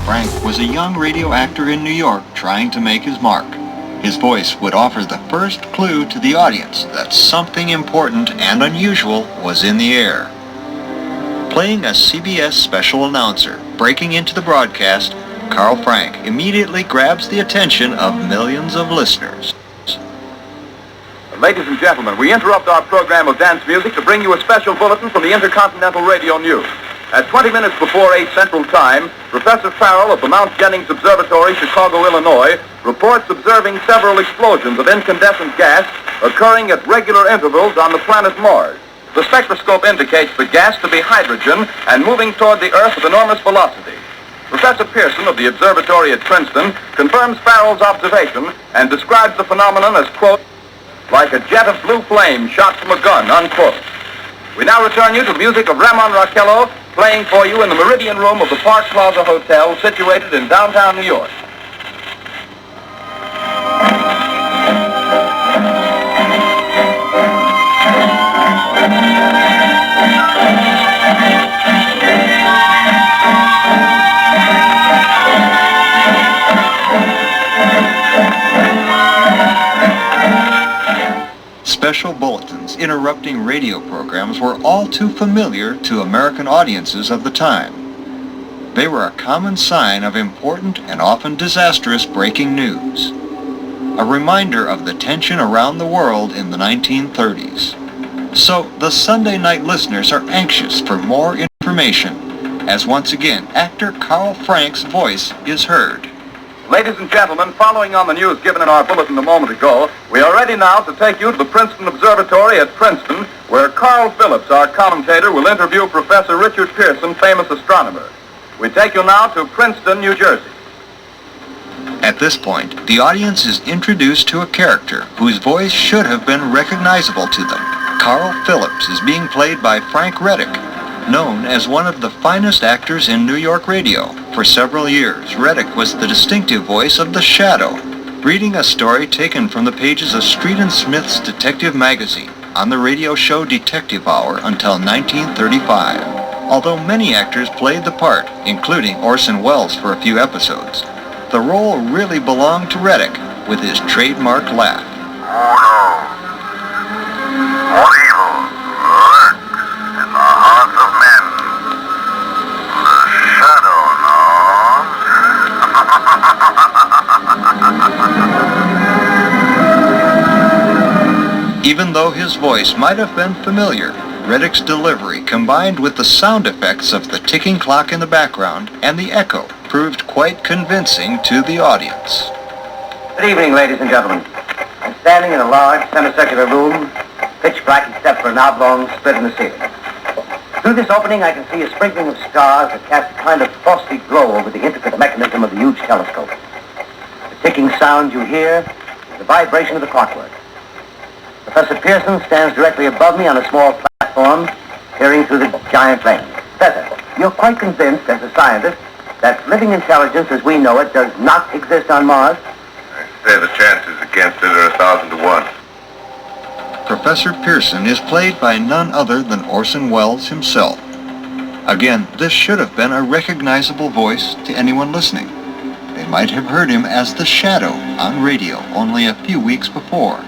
Frank was a young radio actor in New York trying to make his mark. His voice would offer the first clue to the audience that something important and unusual was in the air. Playing a CBS special announcer, breaking into the broadcast, Carl Frank immediately grabs the attention of millions of listeners. Ladies and gentlemen, we interrupt our program of dance music to bring you a special bulletin from the Intercontinental Radio News. At 20 minutes before 8 Central Time, Professor Farrell of the Mount Jennings Observatory, Chicago, Illinois, reports observing several explosions of incandescent gas occurring at regular intervals on the planet Mars. The spectroscope indicates the gas to be hydrogen and moving toward the Earth with enormous velocity. Professor Pearson of the observatory at Princeton confirms Farrell's observation and describes the phenomenon as, quote, like a jet of blue flame shot from a gun, unquote. We now return you to music of Ramon Raquello, playing for you in the Meridian Room of the Park Plaza Hotel, situated in downtown New York. Special bulletins interrupting radio programs were all too familiar to American audiences of the time. They were a common sign of important and often disastrous breaking news. A reminder of the tension around the world in the 1930s. So the Sunday night listeners are anxious for more information, as once again actor Carl Frank's voice is heard. Ladies and gentlemen, following on the news given in our bulletin a moment ago, we are ready now to take you to the Princeton Observatory at Princeton, where Carl Phillips, our commentator, will interview Professor Richard Pearson, famous astronomer. We take you now to Princeton, New Jersey. At this point, the audience is introduced to a character whose voice should have been recognizable to them. Carl Phillips is being played by Frank Readick, known as one of the finest actors in New York radio. For several years, Readick was the distinctive voice of the Shadow, reading a story taken from the pages of Street and Smith's Detective magazine on the radio show Detective Hour until 1935. Although many actors played the part, including Orson Welles for a few episodes, the role really belonged to Readick with his trademark laugh. Oh no! What evil lurks in the hearts of men? The Shadow knows. Even though his voice might have been familiar, Readick's delivery, combined with the sound effects of the ticking clock in the background and the echo, proved quite convincing to the audience. Good evening, ladies and gentlemen. I'm standing in a large semicircular room, pitch black except for an oblong split in the ceiling. Through this opening, I can see a sprinkling of stars that cast a kind of frosty glow over the intricate mechanism of the huge telescope. The ticking sound you hear is the vibration of the clockwork. Professor Pearson stands directly above me on a small platform, peering through the giant lens. Professor, you're quite convinced, as a scientist, that living intelligence as we know it does not exist on Mars? I say the chances against it are 1,000 to 1. Professor Pearson is played by none other than Orson Welles himself. Again, this should have been a recognizable voice to anyone listening. They might have heard him as the Shadow on radio only a few weeks before.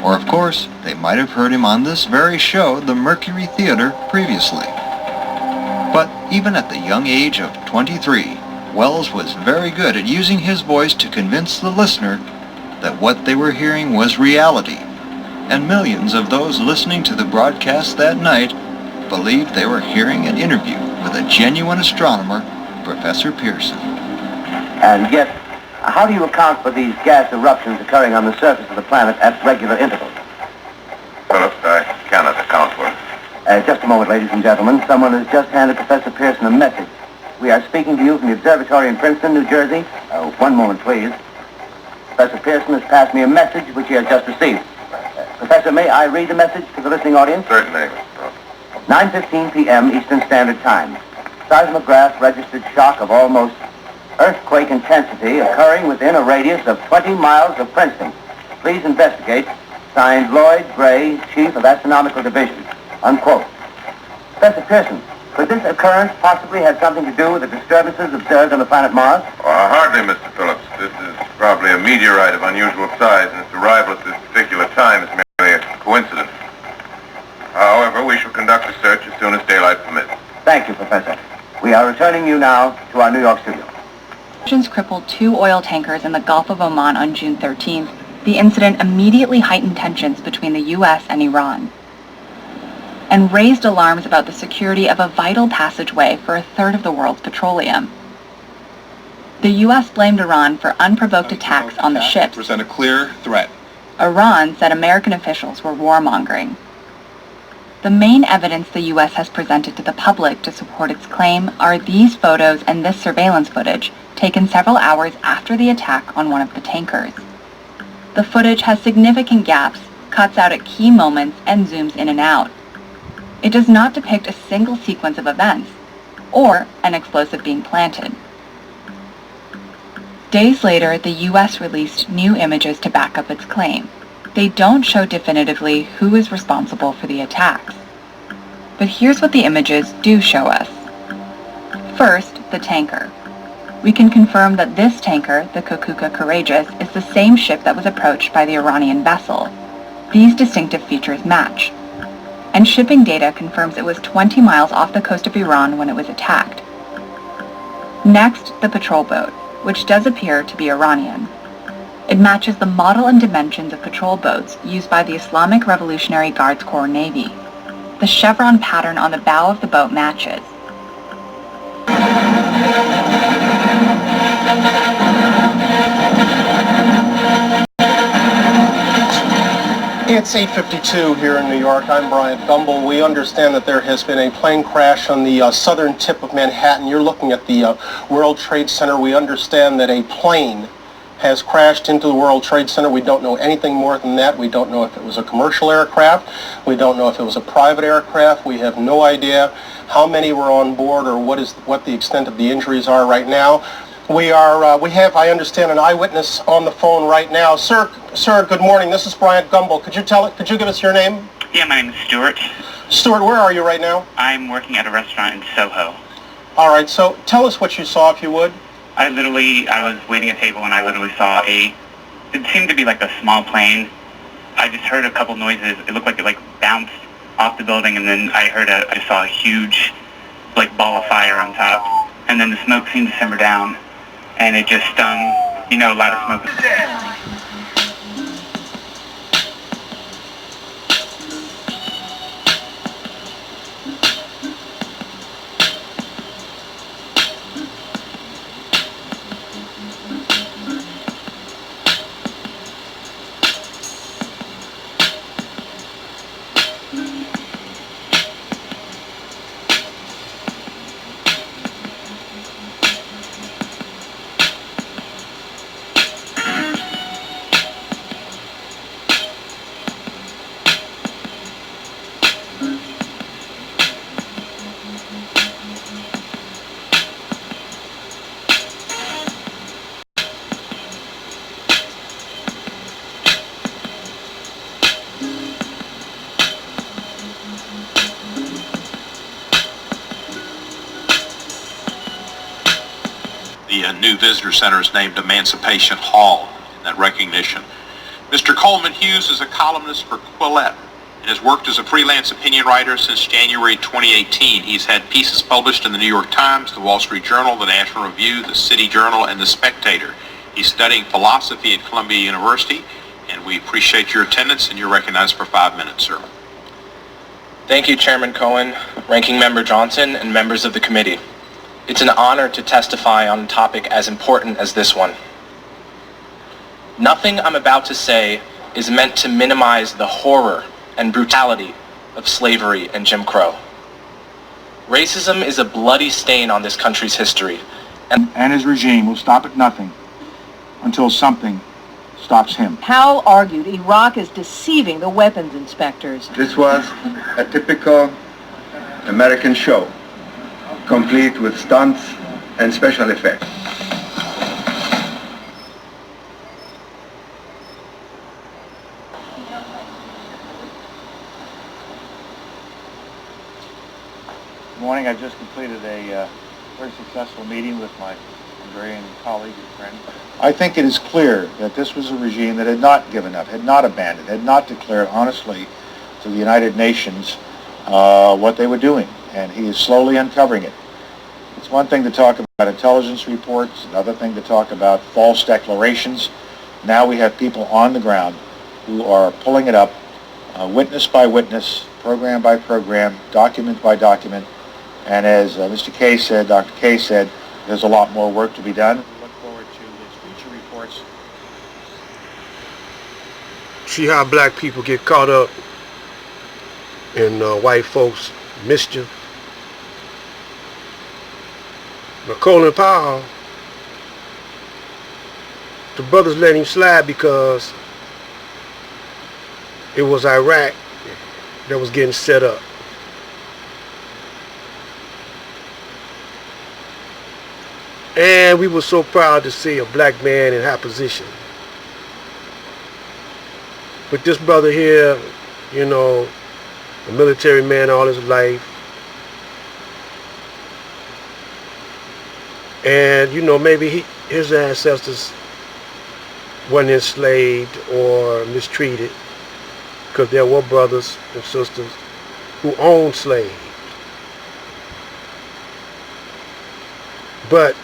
Or, of course, they might have heard him on this very show, the Mercury Theater, previously. But even at the young age of 23, Welles was very good at using his voice to convince the listener that what they were hearing was reality. And millions of those listening to the broadcast that night believed they were hearing an interview with a genuine astronomer, Professor Pearson. And yet, how do you account for these gas eruptions occurring on the surface of the planet at regular intervals? Phillips, I cannot account for it. Just a moment, ladies and gentlemen. Someone has just handed Professor Pearson a message. We are speaking to you from the observatory in Princeton, New Jersey. One moment, please. Professor Pearson has passed me a message which he has just received. Professor, may I read the message to the listening audience? Certainly. 9:15 p.m. Eastern Standard Time. Seismograph registered shock of almost earthquake intensity occurring within a radius of 20 miles of Princeton. Please investigate. Signed, Lloyd Gray, Chief of Astronomical Division. Unquote. Professor Pearson, Could this occurrence possibly have something to do with the disturbances observed on the planet Mars? Hardly, Mr. Phillips. This is probably a meteorite of unusual size, and its arrival at this particular time is merely a coincidence. However, we shall conduct a search as soon as daylight permits. Thank you, Professor. We are returning you now to our New York studio. Russians crippled 2 oil tankers in the Gulf of Oman on June 13th. The incident immediately heightened tensions between the U.S. and Iran and raised alarms about the security of a vital passageway for a third of the world's petroleum. The U.S. blamed Iran for unprovoked attacks on the ships. Present a clear threat. Iran said American officials were warmongering. The main evidence the U.S. has presented to the public to support its claim are these photos and this surveillance footage taken several hours after the attack on one of the tankers. The footage has significant gaps, cuts out at key moments, and zooms in and out. It does not depict a single sequence of events, or an explosive being planted. Days later, the U.S. released new images to back up its claim. They don't show definitively who is responsible for the attacks. But here's what the images do show us. First, the tanker. We can confirm that this tanker, the Kokuka Courageous, is the same ship that was approached by the Iranian vessel. These distinctive features match. And shipping data confirms it was 20 miles off the coast of Iran when it was attacked. Next, the patrol boat, which does appear to be Iranian. It matches the model and dimensions of patrol boats used by the Islamic Revolutionary Guards Corps Navy. The chevron pattern on the bow of the boat matches. It's 8:52 here in New York. I'm Bryant Gumbel. We understand that there has been a plane crash on the southern tip of Manhattan. You're looking at the World Trade Center. We understand that a plane has crashed into the World Trade Center. We don't know anything more than that. We don't know if it was a commercial aircraft. We don't know if it was a private aircraft. We have no idea how many were on board or what the extent of the injuries are right now. We have, I understand, an eyewitness on the phone right now. Sir, good morning. This is Bryant Gumbel. Could you give us your name? Yeah, my name is Stuart. Stuart, where are you right now? I'm working at a restaurant in Soho. All right, so tell us what you saw, if you would. I was waiting at a table and I literally saw it seemed to be like a small plane. I just heard a couple noises. It looked like it bounced off the building, and then I just saw a huge ball of fire on top. And then the smoke seemed to simmer down. And it just, a lot of smoke. The new visitor center is named Emancipation Hall in that recognition. Mr. Coleman Hughes is a columnist for Quillette and has worked as a freelance opinion writer since January 2018. He's had pieces published in the New York Times, the Wall Street Journal, the National Review, the City Journal, and the Spectator. He's studying philosophy at Columbia University, and we appreciate your attendance, and you're recognized for 5 minutes, sir. Thank you, Chairman Cohen, Ranking Member Johnson, and members of the committee. It's an honor to testify on a topic as important as this one. Nothing I'm about to say is meant to minimize the horror and brutality of slavery and Jim Crow. Racism is a bloody stain on this country's history. And his regime will stop at nothing until something stops him. Powell argued Iraq is deceiving the weapons inspectors. This was a typical American show, complete with stunts and special effects. Good morning. I just completed a very successful meeting with my Hungarian colleague and friend. I think it is clear that this was a regime that had not given up, had not abandoned, had not declared honestly to the United Nations what they were doing, and he is slowly uncovering it. It's one thing to talk about intelligence reports, another thing to talk about false declarations. Now we have people on the ground who are pulling it up, witness by witness, program by program, document by document, and as Mr. Kay said, Dr. Kay said, there's a lot more work to be done. We look forward to his future reports. See how black people get caught up in white folks' mischief. But Colin Powell, the brothers let him slide because it was Iraq that was getting set up. And we were so proud to see a black man in high position. But this brother here, you know, a military man all his life. And, you know, maybe his ancestors weren't enslaved or mistreated, because there were brothers and sisters who owned slaves. But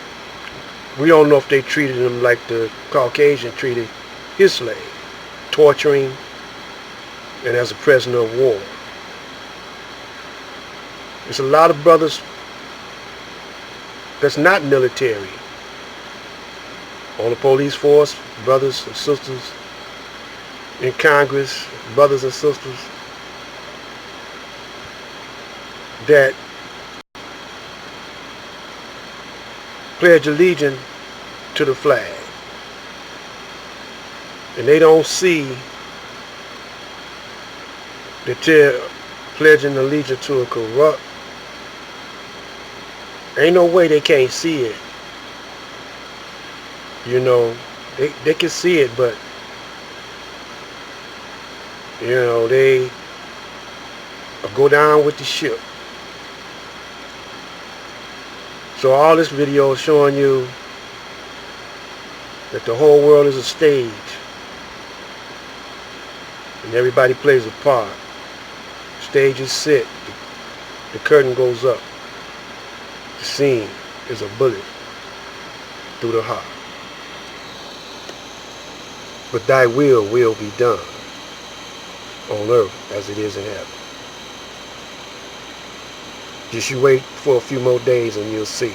we don't know if they treated him like the Caucasian treated his slave, torturing and as a prisoner of war. There's a lot of brothers that's not military on the police force, brothers and sisters in Congress, brothers and sisters that pledge allegiance to the flag. And they don't see that they're pledging allegiance to a corrupt. Ain't no way they can't see it. You know, they can see it, but you know, they go down with the ship. So all this video is showing you that the whole world is a stage and everybody plays a part. Stage is set, the curtain goes up. The scene is a bullet through the heart. But thy will be done on earth as it is in heaven. Just you wait for a few more days and you'll see.